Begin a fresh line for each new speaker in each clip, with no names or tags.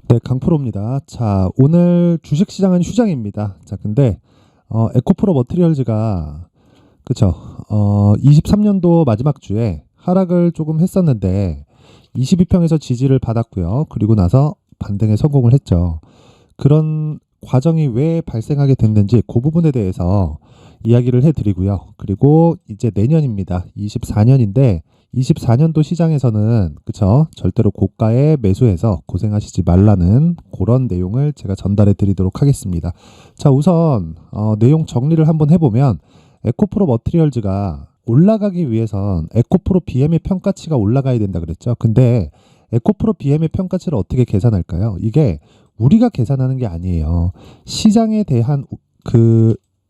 네, 강프로입니다. 자, 오늘 주식시장은 휴장입니다. 자, 근데 에코프로 머티리얼즈가 그쵸? 23년도 마지막 주에 하락을 조금 했었는데 22평에서 지지를 받았고요. 그리고 나서 반등에 성공을 했죠. 그런 과정이 왜 발생하게 됐는지 그 부분에 대해서 이야기를 해드리고요. 그리고 이제 내년입니다. 24년인데 24년도 시장에서는 그쵸? 절대로 고가에 매수해서 고생하시지 말라는 그런 내용을 제가 전달해 드리도록 하겠습니다. 자, 우선 내용 정리를 한번 해보면 에코프로 머티리얼즈가 올라가기 위해선 에코프로 BM의 평가치가 올라가야 된다 그랬죠. 근데 에코프로 BM의 평가치를 어떻게 계산할까요? 이게 우리가 계산하는 게 아니에요. 시장에 대한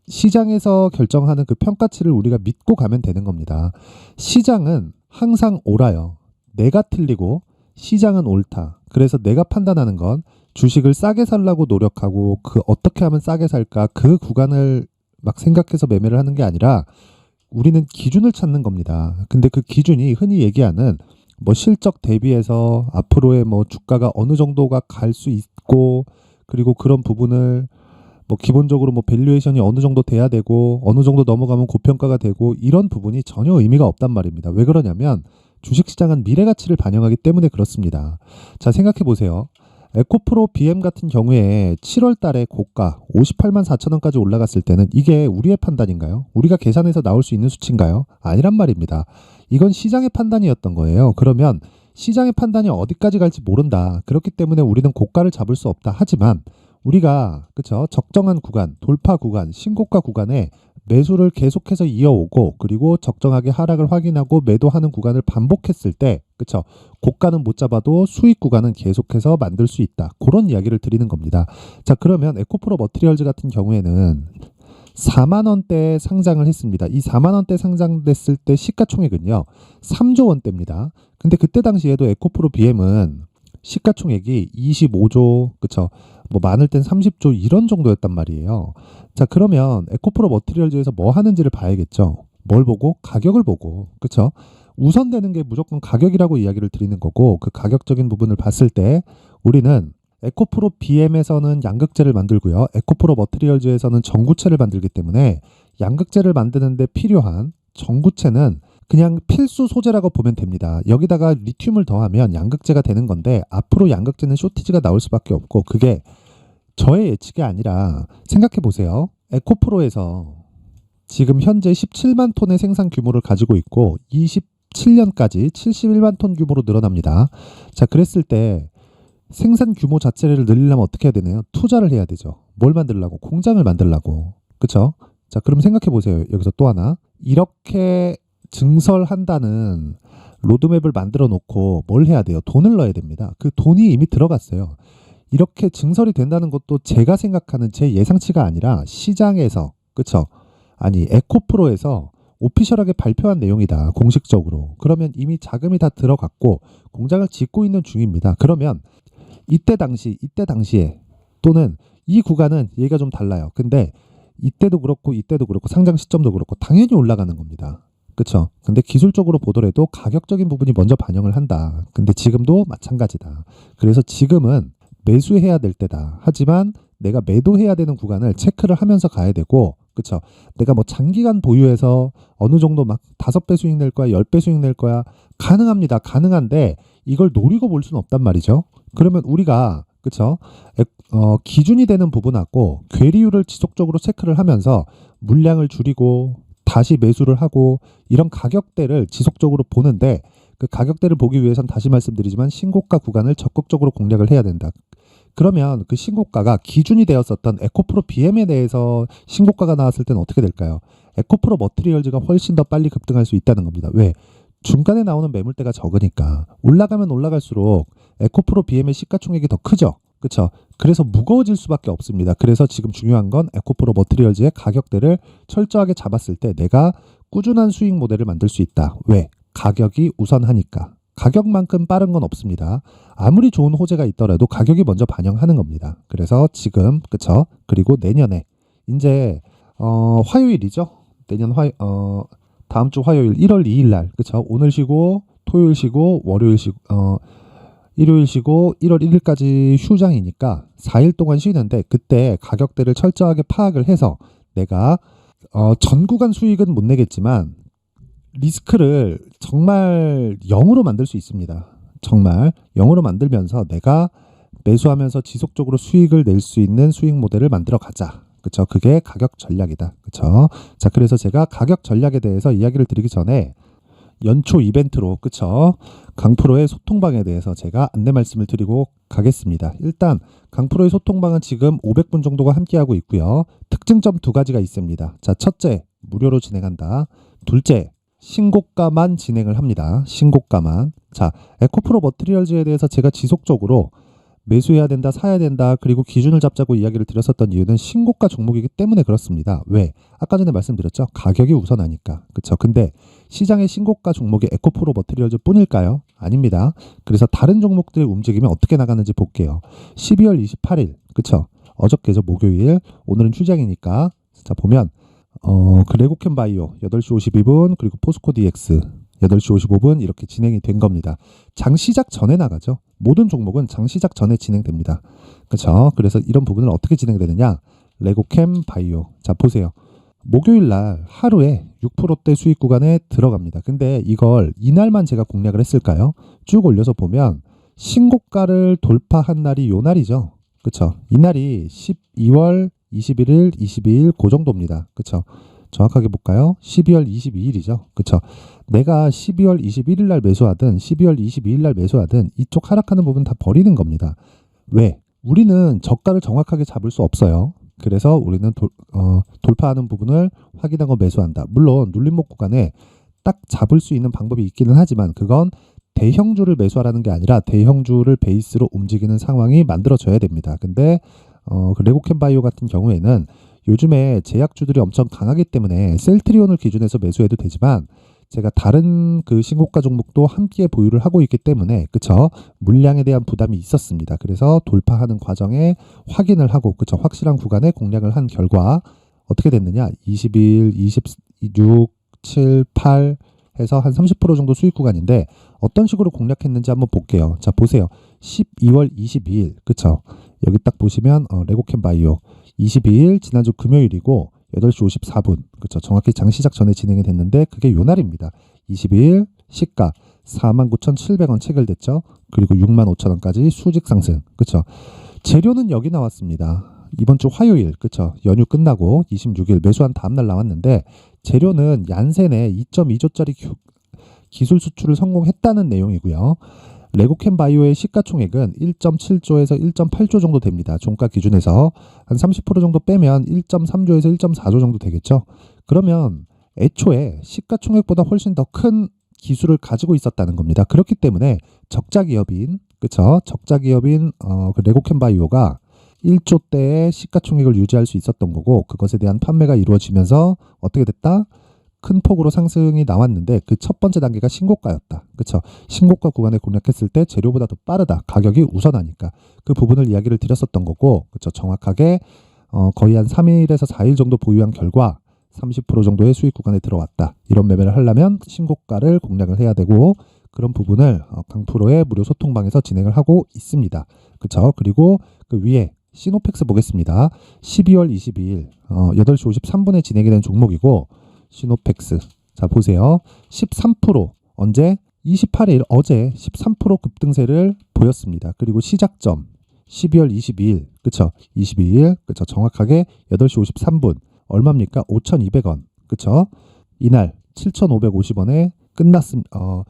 시장에서 결정하는 그 평가치를 우리가 믿고 가면 되는 겁니다. 시장은 항상 옳아요. 내가 틀리고 시장은 옳다. 그래서 내가 판단하는 건 주식을 싸게 살라고 노력하고 그 어떻게 하면 싸게 살까 그 구간을 막 생각해서 매매를 하는 게 아니라 우리는 기준을 찾는 겁니다. 근데 그 기준이 흔히 얘기하는 뭐 실적 대비해서 앞으로의 뭐 주가가 어느 정도가 갈 수 있고 그리고 그런 부분을 뭐 기본적으로 뭐 밸류에이션이 어느 정도 돼야 되고 어느 정도 넘어가면 고평가가 되고 이런 부분이 전혀 의미가 없단 말입니다. 왜 그러냐면 주식시장은 미래 가치를 반영하기 때문에 그렇습니다. 자, 생각해 보세요. 에코프로 BM 같은 경우에 7월 달에 고가 58만 4천 원까지 올라갔을 때는 이게 우리의 판단인가요? 우리가 계산해서 나올 수 있는 수치인가요? 아니란 말입니다. 이건 시장의 판단이었던 거예요. 그러면 시장의 판단이 어디까지 갈지 모른다. 그렇기 때문에 우리는 고가를 잡을 수 없다. 하지만 우리가 그쵸 적정한 구간, 돌파 구간, 신고가 구간에 매수를 계속해서 이어오고 그리고 적정하게 하락을 확인하고 매도하는 구간을 반복했을 때 그쵸 고가는 못 잡아도 수익 구간은 계속해서 만들 수 있다. 그런 이야기를 드리는 겁니다. 자, 그러면 에코프로 머티리얼즈 같은 경우에는 4만 원대에 상장을 했습니다. 이 4만 원대 상장됐을 때 시가총액은요 3조 원대입니다. 근데 그때 당시에도 에코프로 BM은 시가총액이 25조 그쵸 뭐 많을 땐 30조 이런 정도였단 말이에요. 자, 그러면 에코프로 머티리얼즈에서 뭐 하는지를 봐야겠죠. 뭘 보고? 가격을 보고. 그쵸? 우선되는 게 무조건 가격이라고 이야기를 드리는 거고 그 가격적인 부분을 봤을 때 우리는 에코프로 BM에서는 양극재를 만들고요. 에코프로 머티리얼즈에서는 전구체를 만들기 때문에 양극재를 만드는데 필요한 전구체는 그냥 필수 소재라고 보면 됩니다. 여기다가 리튬을 더하면 양극재가 되는 건데 앞으로 양극재는 쇼티지가 나올 수밖에 없고 그게 저의 예측이 아니라 생각해 보세요. 에코프로에서 지금 현재 17만 톤의 생산 규모를 가지고 있고 27년까지 71만 톤 규모로 늘어납니다. 자, 그랬을 때 생산 규모 자체를 늘리려면 어떻게 해야 되나요? 투자를 해야 되죠. 뭘 만들려고? 공장을 만들려고. 그쵸? 자, 그럼 생각해 보세요. 여기서 또 하나. 이렇게 증설한다는 로드맵을 만들어 놓고 뭘 해야 돼요? 돈을 넣어야 됩니다. 그 돈이 이미 들어갔어요. 이렇게 증설이 된다는 것도 제가 생각하는 제 예상치가 아니라 시장에서, 그쵸? 아니, 에코프로에서 오피셜하게 발표한 내용이다. 공식적으로. 그러면 이미 자금이 다 들어갔고 공장을 짓고 있는 중입니다. 그러면 이때 당시에 또는 이 구간은 얘기가 좀 달라요. 근데 이때도 그렇고 상장 시점도 그렇고 당연히 올라가는 겁니다. 그쵸? 근데 기술적으로 보더라도 가격적인 부분이 먼저 반영을 한다. 근데 지금도 마찬가지다. 그래서 지금은 매수해야 될 때다. 하지만 내가 매도해야 되는 구간을 체크를 하면서 가야 되고, 그쵸? 내가 뭐 장기간 보유해서 어느 정도 막 5배 수익 낼 거야, 10배 수익 낼 거야. 가능합니다. 가능한데 이걸 노리고 볼 수는 없단 말이죠. 그러면 우리가 그쵸? 기준이 되는 부분하고 괴리율을 지속적으로 체크를 하면서 물량을 줄이고 다시 매수를 하고 이런 가격대를 지속적으로 보는데 그 가격대를 보기 위해선 다시 말씀드리지만 신고가 구간을 적극적으로 공략을 해야 된다. 그러면 그 신고가가 기준이 되었었던 에코프로 BM에 대해서 신고가가 나왔을 때는 어떻게 될까요? 에코프로 머티리얼즈가 훨씬 더 빨리 급등할 수 있다는 겁니다. 왜? 중간에 나오는 매물대가 적으니까 올라가면 올라갈수록 에코프로 BM의 시가총액이 더 크죠. 그렇죠? 그래서 무거워질 수밖에 없습니다. 그래서 지금 중요한 건 에코프로 머티리얼즈의 가격대를 철저하게 잡았을 때 내가 꾸준한 수익 모델을 만들 수 있다. 왜? 가격이 우선하니까. 가격만큼 빠른 건 없습니다. 아무리 좋은 호재가 있더라도 가격이 먼저 반영하는 겁니다. 그래서 지금 그쵸? 그리고 내년에 이제 화요일이죠. 내년 다음 주 화요일 1월 2일 날 그쵸? 오늘 쉬고 토요일 쉬고 월요일 쉬고 일요일 쉬고 1월 1일까지 휴장이니까 4일 동안 쉬는데 그때 가격대를 철저하게 파악을 해서 내가 전 구간 수익은 못 내겠지만 리스크를 정말 0으로 만들 수 있습니다. 정말 0으로 만들면서 내가 매수하면서 지속적으로 수익을 낼 수 있는 수익 모델을 만들어 가자. 그쵸? 그게 가격 전략이다. 그쵸? 자, 그래서 제가 가격 전략에 대해서 이야기를 드리기 전에 연초 이벤트로, 그쵸? 강프로의 소통방에 대해서 제가 안내 말씀을 드리고 가겠습니다. 일단 강프로의 소통방은 지금 500분 정도가 함께하고 있고요. 특징점 두 가지가 있습니다. 자, 첫째, 무료로 진행한다. 둘째, 신고가만 진행을 합니다. 신고가만. 자, 에코프로 머티리얼즈에 대해서 제가 지속적으로 매수해야 된다, 사야 된다, 그리고 기준을 잡자고 이야기를 드렸었던 이유는 신고가 종목이기 때문에 그렇습니다. 왜? 아까 전에 말씀드렸죠. 가격이 우선하니까. 그쵸? 근데 시장의 신고가 종목이 에코프로 머티리얼즈 뿐일까요? 아닙니다. 그래서 다른 종목들의 움직임이 어떻게 나가는지 볼게요. 12월 28일, 그쵸? 어저께죠, 목요일. 오늘은 휴장이니까. 자, 보면 그 레고캠 바이오 8시 52분, 그리고 포스코 DX 8시 55분 이렇게 진행이 된 겁니다. 장 시작 전에 나가죠. 모든 종목은 장 시작 전에 진행됩니다. 그렇죠? 그래서 이런 부분을 어떻게 진행되느냐? 레고캠 바이오. 자, 보세요. 목요일 날 하루에 6%대 수익 구간에 들어갑니다. 근데 이걸 이날만 제가 공략을 했을까요? 쭉 올려서 보면 신고가를 돌파한 날이 요 날이죠. 그렇죠? 이날이 12월 21일, 22일 그 정도입니다. 그렇죠? 정확하게 볼까요? 12월 22일이죠. 그쵸? 내가 12월 21일 날 매수하든 12월 22일 날 매수하든 이쪽 하락하는 부분 다 버리는 겁니다. 왜? 우리는 저가를 정확하게 잡을 수 없어요. 그래서 우리는 돌파하는 부분을 확인하고 매수한다. 물론 눌림목 구간에 딱 잡을 수 있는 방법이 있기는 하지만 그건 대형주를 매수하라는 게 아니라 대형주를 베이스로 움직이는 상황이 만들어져야 됩니다. 근데 그 레고캠 바이오 같은 경우에는 요즘에 제약주들이 엄청 강하기 때문에 셀트리온을 기준해서 매수해도 되지만 제가 다른 그 신고가 종목도 함께 보유를 하고 있기 때문에 그쵸? 물량에 대한 부담이 있었습니다. 그래서 돌파하는 과정에 확인을 하고 그쵸? 확실한 구간에 공략을 한 결과 어떻게 됐느냐? 21, 26, 7, 8 해서 한 30% 정도 수익 구간인데 어떤 식으로 공략했는지 한번 볼게요. 자, 보세요. 12월 22일 그쵸? 여기 딱 보시면 레고캠 바이오 22일 지난주 금요일이고 8시 54분 그렇죠. 정확히 장 시작 전에 진행이 됐는데 그게 요 날입니다. 22일 시가 49,700원 체결됐죠. 그리고 65,000원까지 수직 상승. 그렇죠. 재료는 여기 나왔습니다. 이번 주 화요일 그렇죠. 연휴 끝나고 26일 매수한 다음 날 나왔는데 재료는 얀센에 2.2조짜리 기술 수출을 성공했다는 내용이고요. 레고캠 바이오의 시가총액은 1.7조에서 1.8조 정도 됩니다. 종가 기준에서 한 30% 정도 빼면 1.3조에서 1.4조 정도 되겠죠. 그러면 애초에 시가총액보다 훨씬 더 큰 기술을 가지고 있었다는 겁니다. 그렇기 때문에 적자 기업인 그쵸? 적자 기업인 그 레고캠 바이오가 1조대의 시가총액을 유지할 수 있었던 거고 그것에 대한 판매가 이루어지면서 어떻게 됐다? 큰 폭으로 상승이 나왔는데 그 첫 번째 단계가 신고가였다. 그렇죠? 신고가 구간에 공략했을 때 재료보다 더 빠르다. 가격이 우선하니까 그 부분을 이야기를 드렸었던 거고 그렇죠? 정확하게 거의 한 3일에서 4일 정도 보유한 결과 30% 정도의 수익 구간에 들어왔다. 이런 매매를 하려면 신고가를 공략을 해야 되고 그런 부분을 강프로의 무료 소통방에서 진행을 하고 있습니다. 그렇죠? 그리고 그 위에 시노펙스 보겠습니다. 12월 22일 8시 53분에 진행이 된 종목이고 시노펙스 자 보세요. 13% 언제? 28일 어제 13% 급등세를 보였습니다. 그리고 시작점 12월 22일 그쵸? 22일 그쵸? 정확하게 8시 53분 얼마입니까? 5,200원 그쵸? 이날 7,550원에 끝났습니다.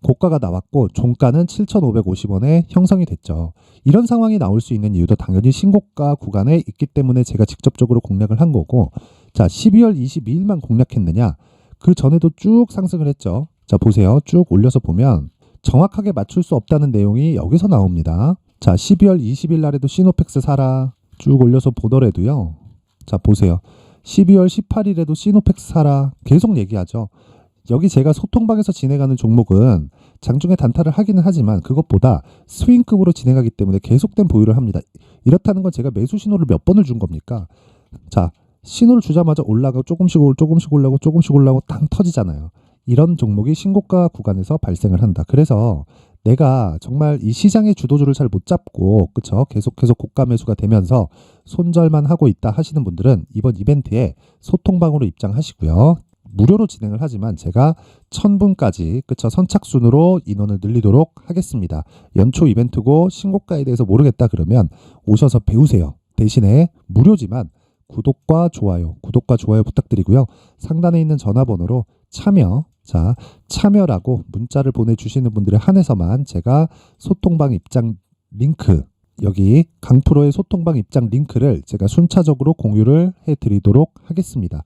고가가 나왔고 종가는 7,550원에 형성이 됐죠. 이런 상황이 나올 수 있는 이유도 당연히 신고가 구간에 있기 때문에 제가 직접적으로 공략을 한 거고 자 12월 22일만 공략했느냐 그 전에도 쭉 상승을 했죠. 자 보세요. 쭉 올려서 보면 정확하게 맞출 수 없다는 내용이 여기서 나옵니다. 자 12월 20일 날에도 시노펙스 사라 쭉 올려서 보더라도요. 자 보세요. 12월 18일에도 시노펙스 사라 계속 얘기하죠. 여기 제가 소통방에서 진행하는 종목은 장중에 단타를 하기는 하지만 그것보다 스윙급으로 진행하기 때문에 계속된 보유를 합니다. 이렇다는 건 제가 매수 신호를 몇 번을 준 겁니까? 자 신호를 주자마자 올라가고 조금씩 올라가고 조금씩 올라가고 땅 터지잖아요. 이런 종목이 신고가 구간에서 발생을 한다. 그래서 내가 정말 이 시장의 주도주를 잘 못 잡고 그쵸? 계속해서 고가 매수가 되면서 손절만 하고 있다 하시는 분들은 이번 이벤트에 소통방으로 입장하시고요. 무료로 진행을 하지만 제가 1000분까지 그쵸? 선착순으로 인원을 늘리도록 하겠습니다. 연초 이벤트고 신고가에 대해서 모르겠다 그러면 오셔서 배우세요. 대신에 무료지만 구독과 좋아요 부탁드리고요. 상단에 있는 전화번호로 참여라고 문자를 보내주시는 분들에 한해서만 제가 소통방 입장 링크, 여기 강프로의 소통방 입장 링크를 제가 순차적으로 공유를 해드리도록 하겠습니다.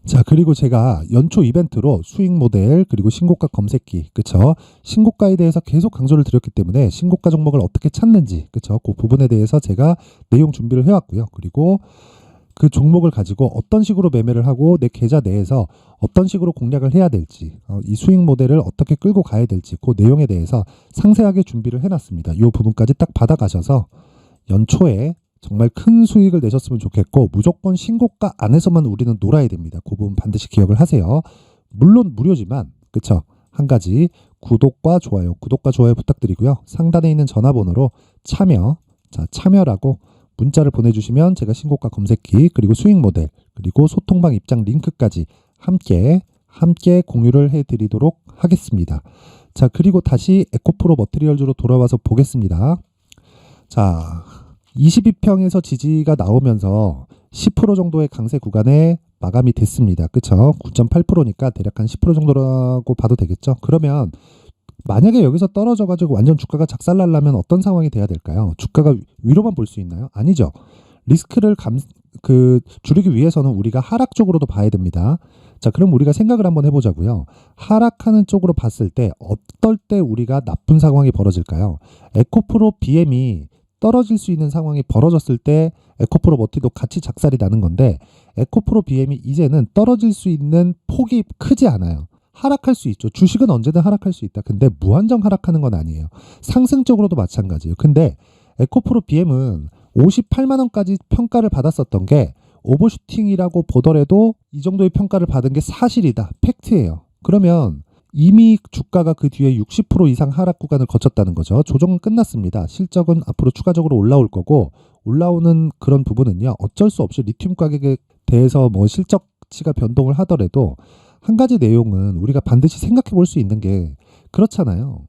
자, 그리고 제가 연초 이벤트로 수익 모델 그리고 신고가 검색기, 그쵸? 신고가에 대해서 계속 강조를 드렸기 때문에 신고가 종목을 어떻게 찾는지, 그쵸? 그 부분에 대해서 제가 내용 준비를 해왔고요. 그리고 그 종목을 가지고 어떤 식으로 매매를 하고 내 계좌 내에서 어떤 식으로 공략을 해야 될지, 이 수익 모델을 어떻게 끌고 가야 될지 그 내용에 대해서 상세하게 준비를 해놨습니다. 이 부분까지 딱 받아가셔서 연초에 정말 큰 수익을 내셨으면 좋겠고 무조건 신고가 안에서만 우리는 놀아야 됩니다. 그 부분 반드시 기억을 하세요. 물론 무료지만 그쵸? 한 가지 구독과 좋아요 부탁드리고요. 상단에 있는 전화번호로 참여라고 문자를 보내주시면 제가 신고가 검색기 그리고 수익 모델 그리고 소통방 입장 링크까지 함께 공유를 해드리도록 하겠습니다. 자, 그리고 다시 에코프로 머티리얼즈로 돌아와서 보겠습니다. 자, 22평에서 지지가 나오면서 10% 정도의 강세 구간에 마감이 됐습니다. 그쵸? 9.8%니까 대략 한 10% 정도라고 봐도 되겠죠? 그러면 만약에 여기서 떨어져가지고 완전 주가가 작살나려면 어떤 상황이 돼야 될까요? 주가가 위로만 볼 수 있나요? 아니죠. 리스크를 줄이기 위해서는 우리가 하락 쪽으로도 봐야 됩니다. 자, 그럼 우리가 생각을 한번 해보자고요. 하락하는 쪽으로 봤을 때 어떨 때 우리가 나쁜 상황이 벌어질까요? 에코프로 BM이 떨어질 수 있는 상황이 벌어졌을 때 에코프로 머티도 같이 작살이 나는 건데 에코프로 BM이 이제는 떨어질 수 있는 폭이 크지 않아요. 하락할 수 있죠. 주식은 언제든 하락할 수 있다. 근데 무한정 하락하는 건 아니에요. 상승적으로도 마찬가지예요. 근데 에코프로 BM은 58만 원까지 평가를 받았었던 게 오버슈팅이라고 보더라도 이 정도의 평가를 받은 게 사실이다. 팩트예요. 그러면 이미 주가가 그 뒤에 60% 이상 하락 구간을 거쳤다는 거죠. 조정은 끝났습니다. 실적은 앞으로 추가적으로 올라올 거고 올라오는 그런 부분은요. 어쩔 수 없이 리튬 가격에 대해서 뭐 실적치가 변동을 하더라도 한 가지 내용은 우리가 반드시 생각해 볼 수 있는 게 그렇잖아요.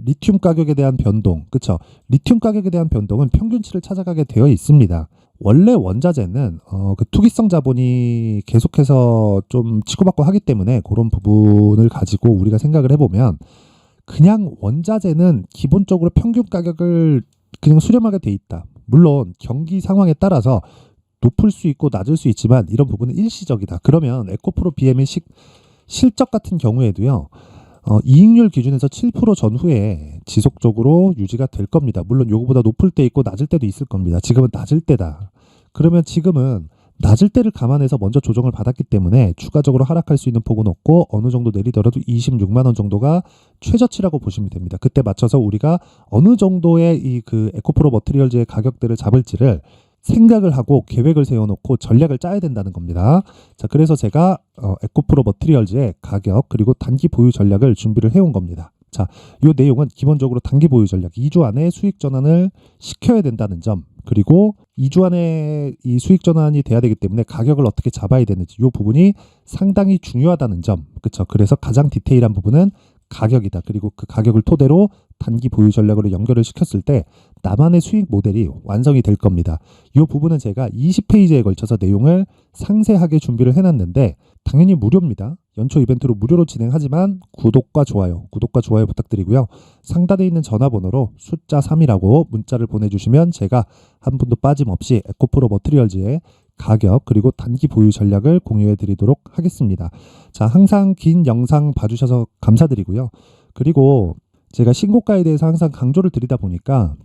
리튬 가격에 대한 변동, 그쵸? 리튬 가격에 대한 변동은 평균치를 찾아가게 되어 있습니다. 원래 원자재는 그 투기성 자본이 계속해서 좀 치고받고 하기 때문에 그런 부분을 가지고 우리가 생각을 해보면 그냥 원자재는 기본적으로 평균 가격을 그냥 수렴하게 돼 있다. 물론 경기 상황에 따라서 높을 수 있고 낮을 수 있지만 이런 부분은 일시적이다. 그러면 에코프로 BM의 실적 같은 경우에도요. 이익률 기준에서 7% 전후에 지속적으로 유지가 될 겁니다. 물론 요거보다 높을 때 있고 낮을 때도 있을 겁니다. 지금은 낮을 때다. 그러면 지금은 낮을 때를 감안해서 먼저 조정을 받았기 때문에 추가적으로 하락할 수 있는 폭은 없고 어느 정도 내리더라도 26만 원 정도가 최저치라고 보시면 됩니다. 그때 맞춰서 우리가 어느 정도의 이 그 에코프로 머티리얼즈의 가격대를 잡을지를 생각을 하고 계획을 세워놓고 전략을 짜야 된다는 겁니다. 자, 그래서 제가 에코프로 머티리얼즈의 가격 그리고 단기 보유 전략을 준비를 해온 겁니다. 자, 이 내용은 기본적으로 단기 보유 전략 2주 안에 수익 전환을 시켜야 된다는 점 그리고 2주 안에 이 수익 전환이 돼야 되기 때문에 가격을 어떻게 잡아야 되는지 이 부분이 상당히 중요하다는 점, 그렇죠? 그래서 가장 디테일한 부분은 가격이다. 그리고 그 가격을 토대로 단기 보유 전략으로 연결을 시켰을 때 나만의 수익 모델이 완성이 될 겁니다. 이 부분은 제가 20페이지에 걸쳐서 내용을 상세하게 준비를 해놨는데 당연히 무료입니다. 연초 이벤트로 무료로 진행하지만 구독과 좋아요 부탁드리고요. 상단에 있는 전화번호로 숫자 3이라고 문자를 보내주시면 제가 한 분도 빠짐없이 에코프로 머티리얼즈의 가격 그리고 단기 보유 전략을 공유해 드리도록 하겠습니다. 자, 항상 긴 영상 봐주셔서 감사드리고요. 그리고 제가 신고가에 대해서 항상 강조를 드리다 보니까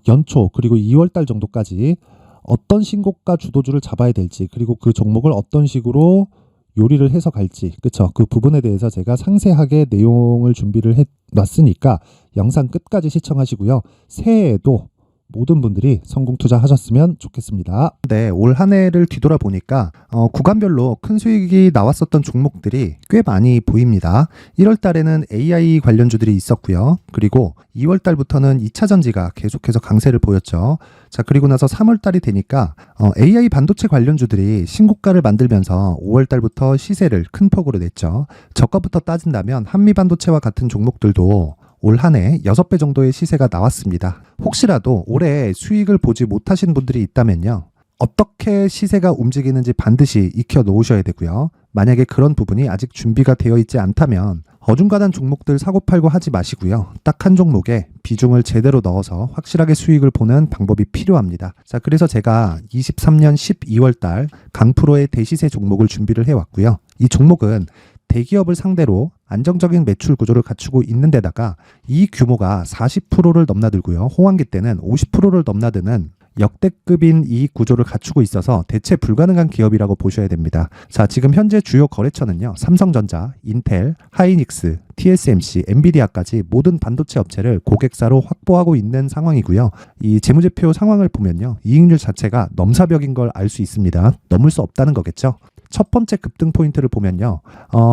연초 그리고 2월달 정도까지 어떤 신고가 주도주를 잡아야 될지 그리고 그 종목을 어떤 식으로 요리를 해서 갈지, 그쵸? 그 부분에 대해서 제가 상세하게 내용을 준비를 해 놨으니까 영상 끝까지 시청하시고요. 새해에도 모든 분들이 성공 투자하셨으면 좋겠습니다.
네, 올 한 해를 뒤돌아보니까 구간별로 큰 수익이 나왔었던 종목들이 꽤 많이 보입니다. 1월 달에는 AI 관련주들이 있었고요. 그리고 2월 달부터는 2차 전지가 계속해서 강세를 보였죠. 자, 그리고 나서 3월 달이 되니까 AI 반도체 관련주들이 신고가를 만들면서 5월 달부터 시세를 큰 폭으로 냈죠. 저가부터 따진다면 한미 반도체와 같은 종목들도 올 한 해 6배 정도의 시세가 나왔습니다. 혹시라도 올해 수익을 보지 못하신 분들이 있다면요. 어떻게 시세가 움직이는지 반드시 익혀 놓으셔야 되고요. 만약에 그런 부분이 아직 준비가 되어 있지 않다면 어중간한 종목들 사고팔고 하지 마시고요. 딱 한 종목에 비중을 제대로 넣어서 확실하게 수익을 보는 방법이 필요합니다. 자, 그래서 제가 23년 12월 달 강프로의 대시세 종목을 준비를 해왔고요. 이 종목은 대기업을 상대로 안정적인 매출 구조를 갖추고 있는 데다가 이 규모가 40%를 넘나들고요. 호황기 때는 50%를 넘나드는 역대급인 이익 구조를 갖추고 있어서 대체 불가능한 기업이라고 보셔야 됩니다. 자, 지금 현재 주요 거래처는요. 삼성전자, 인텔, 하이닉스, TSMC, 엔비디아까지 모든 반도체 업체를 고객사로 확보하고 있는 상황이고요. 이 재무제표 상황을 보면요. 이익률 자체가 넘사벽인 걸 알 수 있습니다. 넘을 수 없다는 거겠죠. 첫 번째 급등 포인트를 보면요.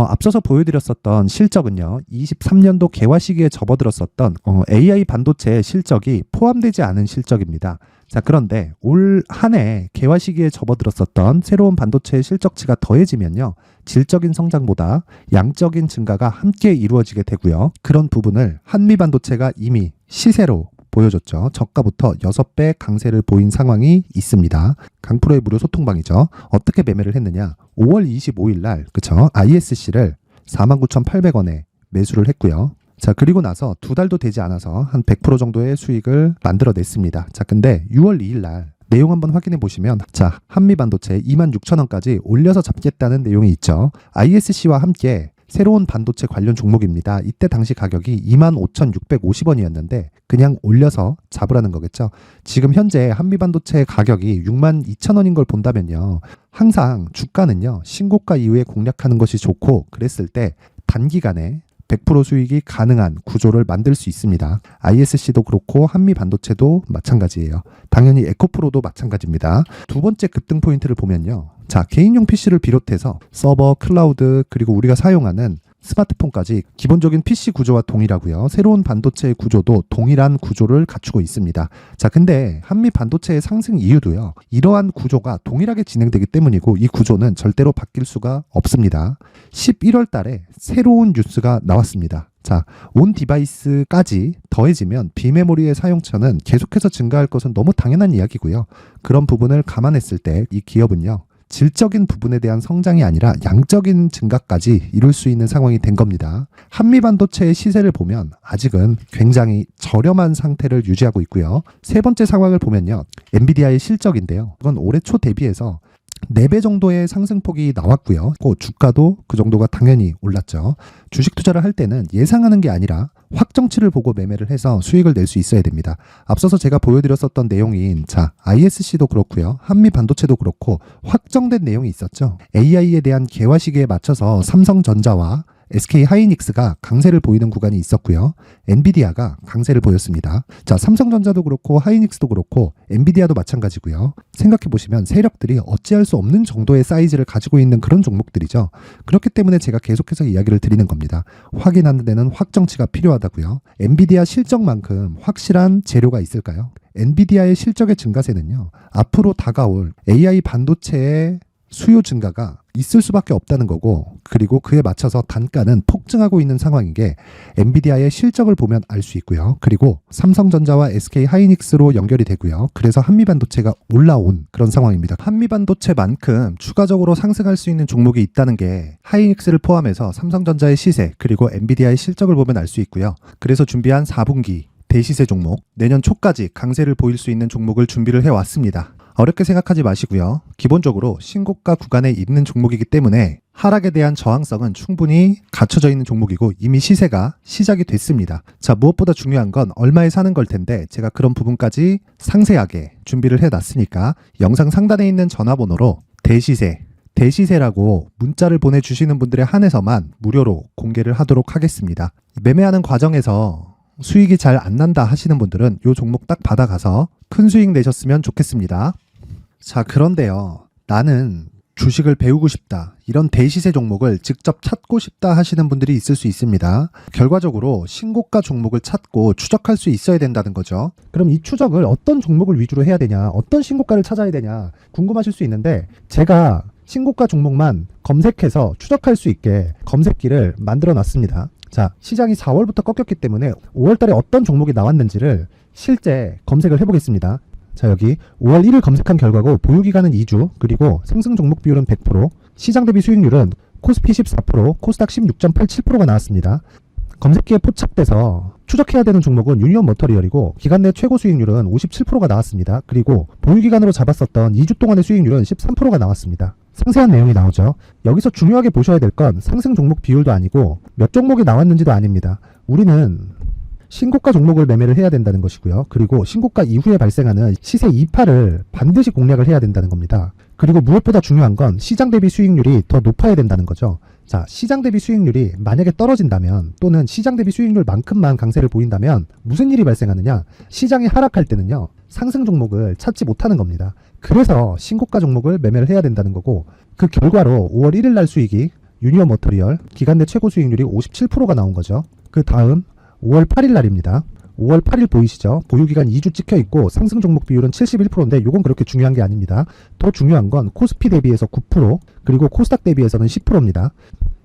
앞서서 보여드렸었던 실적은요. 23년도 개화 시기에 접어들었었던 AI 반도체의 실적이 포함되지 않은 실적입니다. 자, 그런데 올 한 해 개화 시기에 접어들었었던 새로운 반도체의 실적치가 더해지면요. 질적인 성장보다 양적인 증가가 함께 이루어지게 되고요. 그런 부분을 한미 반도체가 이미 시세로 보여줬죠. 저가부터 6배 강세를 보인 상황이 있습니다. 강프로의 무료 소통방이죠. 어떻게 매매를 했느냐. 5월 25일 날 그쵸? ISC를 49,800원에 매수를 했고요. 자, 그리고 나서 2달도 되지 않아서 한 100% 정도의 수익을 만들어냈습니다. 자, 근데 6월 2일 날 내용 한번 확인해 보시면 자, 한미반도체 26,000원까지 올려서 잡겠다는 내용이 있죠. ISC와 함께 새로운 반도체 관련 종목입니다. 이때 당시 가격이 25,650원이었는데 그냥 올려서 잡으라는 거겠죠. 지금 현재 한미반도체 가격이 62,000원인 걸 본다면요. 항상 주가는요. 신고가 이후에 공략하는 것이 좋고 그랬을 때 단기간에 100% 수익이 가능한 구조를 만들 수 있습니다. ISC도 그렇고 한미 반도체도 마찬가지예요. 당연히 에코프로도 마찬가지입니다. 두 번째 급등 포인트를 보면요. 자, 개인용 PC를 비롯해서 서버, 클라우드, 그리고 우리가 사용하는 스마트폰까지 기본적인 PC 구조와 동일하고요. 새로운 반도체의 구조도 동일한 구조를 갖추고 있습니다. 자, 근데 한미 반도체의 상승 이유도요. 이러한 구조가 동일하게 진행되기 때문이고 이 구조는 절대로 바뀔 수가 없습니다. 11월 달에 새로운 뉴스가 나왔습니다. 자, 온 디바이스까지 더해지면 비메모리의 사용처는 계속해서 증가할 것은 너무 당연한 이야기고요. 그런 부분을 감안했을 때 이 기업은요. 질적인 부분에 대한 성장이 아니라 양적인 증가까지 이룰 수 있는 상황이 된 겁니다. 한미 반도체의 시세를 보면 아직은 굉장히 저렴한 상태를 유지하고 있고요. 세 번째 상황을 보면요. 엔비디아의 실적인데요. 이건 올해 초 대비해서 4배 정도의 상승폭이 나왔고요. 주가도 그 정도가 당연히 올랐죠. 주식 투자를 할 때는 예상하는 게 아니라 확정치를 보고 매매를 해서 수익을 낼 수 있어야 됩니다. 앞서서 제가 보여드렸었던 내용인 자, ISC도 그렇고요. 한미 반도체도 그렇고 확정된 내용이 있었죠. AI에 대한 개화 시기에 맞춰서 삼성전자와 SK 하이닉스가 강세를 보이는 구간이 있었고요. 엔비디아가 강세를 보였습니다. 자, 삼성전자도 그렇고 하이닉스도 그렇고 엔비디아도 마찬가지고요. 생각해 보시면 세력들이 어찌할 수 없는 정도의 사이즈를 가지고 있는 그런 종목들이죠. 그렇기 때문에 제가 계속해서 이야기를 드리는 겁니다. 확인하는 데는 확정치가 필요하다고요. 엔비디아 실적만큼 확실한 재료가 있을까요? 엔비디아의 실적의 증가세는요. 앞으로 다가올 AI 반도체의 수요 증가가 있을 수밖에 없다는 거고 그리고 그에 맞춰서 단가는 폭증하고 있는 상황인 게 엔비디아의 실적을 보면 알 수 있고요. 그리고 삼성전자와 SK 하이닉스로 연결이 되고요. 그래서 한미반도체가 올라온 그런 상황입니다. 한미반도체만큼 추가적으로 상승할 수 있는 종목이 있다는 게 하이닉스를 포함해서 삼성전자의 시세 그리고 엔비디아의 실적을 보면 알 수 있고요. 그래서 준비한 4분기 대시세 종목 내년 초까지 강세를 보일 수 있는 종목을 준비를 해왔습니다. 어렵게 생각하지 마시고요. 기본적으로 신고가 구간에 있는 종목이기 때문에 하락에 대한 저항성은 충분히 갖춰져 있는 종목이고 이미 시세가 시작이 됐습니다. 자, 무엇보다 중요한 건 얼마에 사는 걸 텐데 제가 그런 부분까지 상세하게 준비를 해놨으니까 영상 상단에 있는 전화번호로 대시세라고 문자를 보내주시는 분들에 한해서만 무료로 공개를 하도록 하겠습니다. 매매하는 과정에서 수익이 잘 안 난다 하시는 분들은 이 종목 딱 받아가서 큰 수익 내셨으면 좋겠습니다. 자, 그런데요. 나는 주식을 배우고 싶다. 이런 대시세 종목을 직접 찾고 싶다 하시는 분들이 있을 수 있습니다. 결과적으로 신고가 종목을 찾고 추적할 수 있어야 된다는 거죠. 그럼 이 추적을 어떤 종목을 위주로 해야 되냐, 어떤 신고가를 찾아야 되냐 궁금하실 수 있는데, 제가 신고가 종목만 검색해서 추적할 수 있게 검색기를 만들어 놨습니다. 자, 시장이 4월부터 꺾였기 때문에 5월 달에 어떤 종목이 나왔는지를 실제 검색을 해보겠습니다. 자, 여기 5월 1일 검색한 결과고 보유기간은 2주, 그리고 상승 종목 비율은 100%, 시장 대비 수익률은 코스피 14%, 코스닥 16.87%가 나왔습니다. 검색기에 포착돼서 추적해야 되는 종목은 유니온 머터리얼이고 기간 내 최고 수익률은 57%가 나왔습니다. 그리고 보유기간으로 잡았었던 2주 동안의 수익률은 13%가 나왔습니다. 상세한 내용이 나오죠. 여기서 중요하게 보셔야 될 건 상승 종목 비율도 아니고 몇 종목이 나왔는지도 아닙니다. 우리는 신고가 종목을 매매를 해야 된다는 것이고요. 그리고 신고가 이후에 발생하는 시세 이파를 반드시 공략을 해야 된다는 겁니다. 그리고 무엇보다 중요한 건 시장 대비 수익률이 더 높아야 된다는 거죠. 자, 시장 대비 수익률이 만약에 떨어진다면, 또는 시장 대비 수익률만큼만 강세를 보인다면 무슨 일이 발생하느냐? 시장이 하락할 때는요, 상승 종목을 찾지 못하는 겁니다. 그래서 신고가 종목을 매매를 해야 된다는 거고, 그 결과로 5월 1일 날 수익이 유니온 머터리얼 기간 내 최고 수익률이 57%가 나온 거죠. 그 다음 5월 8일 날입니다. 5월 8일 보이시죠? 보유기간 2주 찍혀 있고 상승 종목 비율은 71%인데 이건 그렇게 중요한 게 아닙니다. 더 중요한 건 코스피 대비해서 9%, 그리고 코스닥 대비해서는 10%입니다.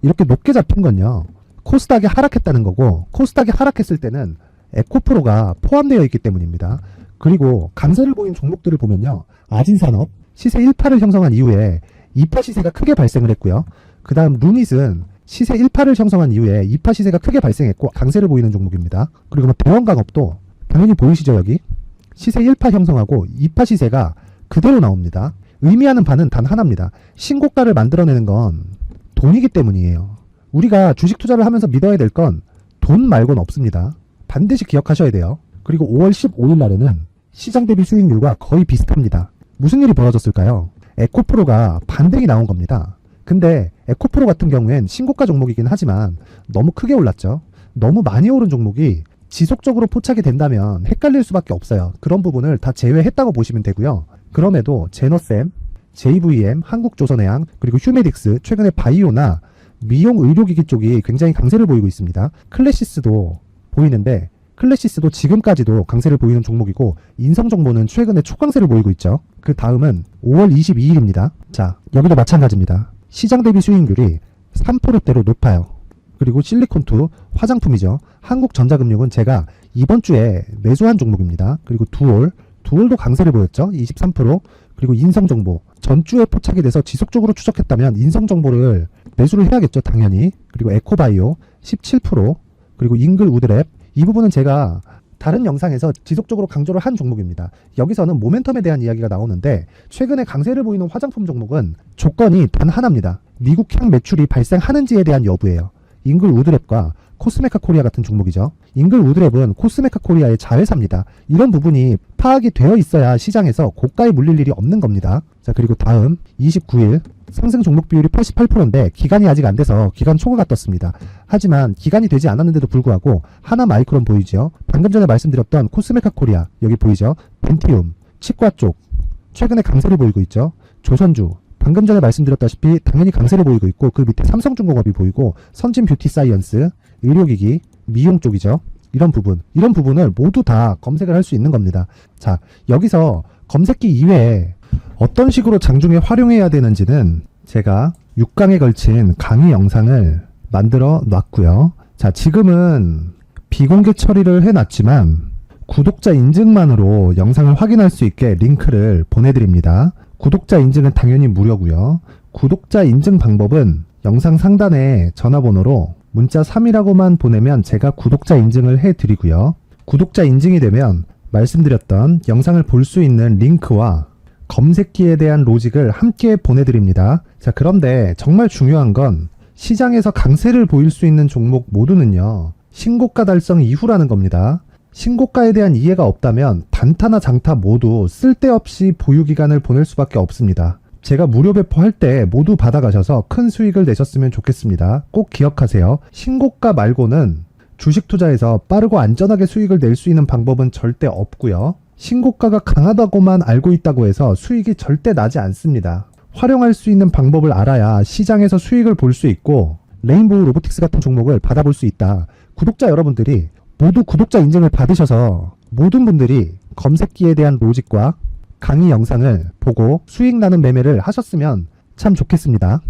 이렇게 높게 잡힌 건요, 코스닥이 하락했다는 거고, 코스닥이 하락했을 때는 에코프로가 포함되어 있기 때문입니다. 그리고 강세를 보인 종목들을 보면요, 아진산업 시세 1파를 형성한 이후에 2파 시세가 크게 발생을 했고요. 그 다음 루닛은 시세 1파를 형성한 이후에 2파 시세가 크게 발생했고 강세를 보이는 종목입니다. 그리고 대원강업도 당연히 보이시죠? 여기 시세 1파 형성하고 2파 시세가 그대로 나옵니다. 의미하는 바는 단 하나입니다. 신고가를 만들어내는 건 돈이기 때문이에요. 우리가 주식 투자를 하면서 믿어야 될 건 돈 말고는 없습니다. 반드시 기억하셔야 돼요. 그리고 5월 15일 날에는 시장 대비 수익률과 거의 비슷합니다. 무슨 일이 벌어졌을까요? 에코프로가 반등이 나온 겁니다. 근데 에코프로 같은 경우엔 신고가 종목이긴 하지만 너무 크게 올랐죠. 너무 많이 오른 종목이 지속적으로 포착이 된다면 헷갈릴 수밖에 없어요. 그런 부분을 다 제외했다고 보시면 되고요. 그럼에도 제너셈, JVM, 한국조선해양, 그리고 휴메딕스, 최근에 바이오나 미용 의료기기 쪽이 굉장히 강세를 보이고 있습니다. 클래시스도 보이는데, 클래시스도 지금까지도 강세를 보이는 종목이고, 인성정보는 최근에 초강세를 보이고 있죠. 그 다음은 5월 22일입니다. 자, 여기도 마찬가지입니다. 시장 대비 수익률이 3%대로 높아요. 그리고 실리콘2 화장품이죠. 한국전자금융은 제가 이번 주에 매수한 종목입니다. 그리고 두올도 강세를 보였죠. 23%. 그리고 인성정보 전주에 포착이 돼서 지속적으로 추적했다면 인성정보를 매수를 해야겠죠. 당연히. 그리고 에코바이오 17%. 그리고 잉글 우드랩, 이 부분은 제가 다른 영상에서 지속적으로 강조를 한 종목입니다. 여기서는 모멘텀에 대한 이야기가 나오는데, 최근에 강세를 보이는 화장품 종목은 조건이 단 하나입니다. 미국향 매출이 발생하는지에 대한 여부예요. 잉글 우드랩과 코스메카 코리아 같은 종목이죠. 잉글 우드랩은 코스메카 코리아의 자회사입니다. 이런 부분이 파악이 되어 있어야 시장에서 고가에 물릴 일이 없는 겁니다. 자, 그리고 다음 29일 상승 종목 비율이 88%인데 기간이 아직 안 돼서 기간 초과가 떴습니다. 하지만 기간이 되지 않았는데도 불구하고 하나 마이크론 보이죠. 방금 전에 말씀드렸던 코스메카 코리아 여기 보이죠. 벤티움, 치과 쪽 최근에 강세를 보이고 있죠. 조선주 방금 전에 말씀드렸다시피 당연히 강세를 보이고 있고, 그 밑에 삼성중공업이 보이고, 선진 뷰티 사이언스, 의료기기, 미용 쪽이죠. 이런 부분을 모두 다 검색을 할 수 있는 겁니다. 자, 여기서 검색기 이외에 어떤 식으로 장중에 활용해야 되는지는 제가 6강에 걸친 강의 영상을 만들어 놨고요. 자, 지금은 비공개 처리를 해놨지만 구독자 인증만으로 영상을 확인할 수 있게 링크를 보내드립니다. 구독자 인증은 당연히 무료고요. 구독자 인증 방법은 영상 상단에 전화번호로 문자 3이라고만 보내면 제가 구독자 인증을 해드리고요. 구독자 인증이 되면 말씀드렸던 영상을 볼 수 있는 링크와 검색기에 대한 로직을 함께 보내드립니다. 자, 그런데 정말 중요한 건 시장에서 강세를 보일 수 있는 종목 모두는요, 신고가 달성 이후라는 겁니다. 신고가에 대한 이해가 없다면 단타나 장타 모두 쓸데없이 보유기간을 보낼 수밖에 없습니다. 제가 무료 배포할 때 모두 받아가셔서 큰 수익을 내셨으면 좋겠습니다. 꼭 기억하세요. 신고가 말고는 주식 투자에서 빠르고 안전하게 수익을 낼 수 있는 방법은 절대 없고요. 신고가가 강하다고만 알고 있다고 해서 수익이 절대 나지 않습니다. 활용할 수 있는 방법을 알아야 시장에서 수익을 볼 수 있고 레인보우 로보틱스 같은 종목을 받아볼 수 있다. 구독자 여러분들이 모두 구독자 인증을 받으셔서 모든 분들이 검색기에 대한 로직과 강의 영상을 보고 수익 나는 매매를 하셨으면 참 좋겠습니다.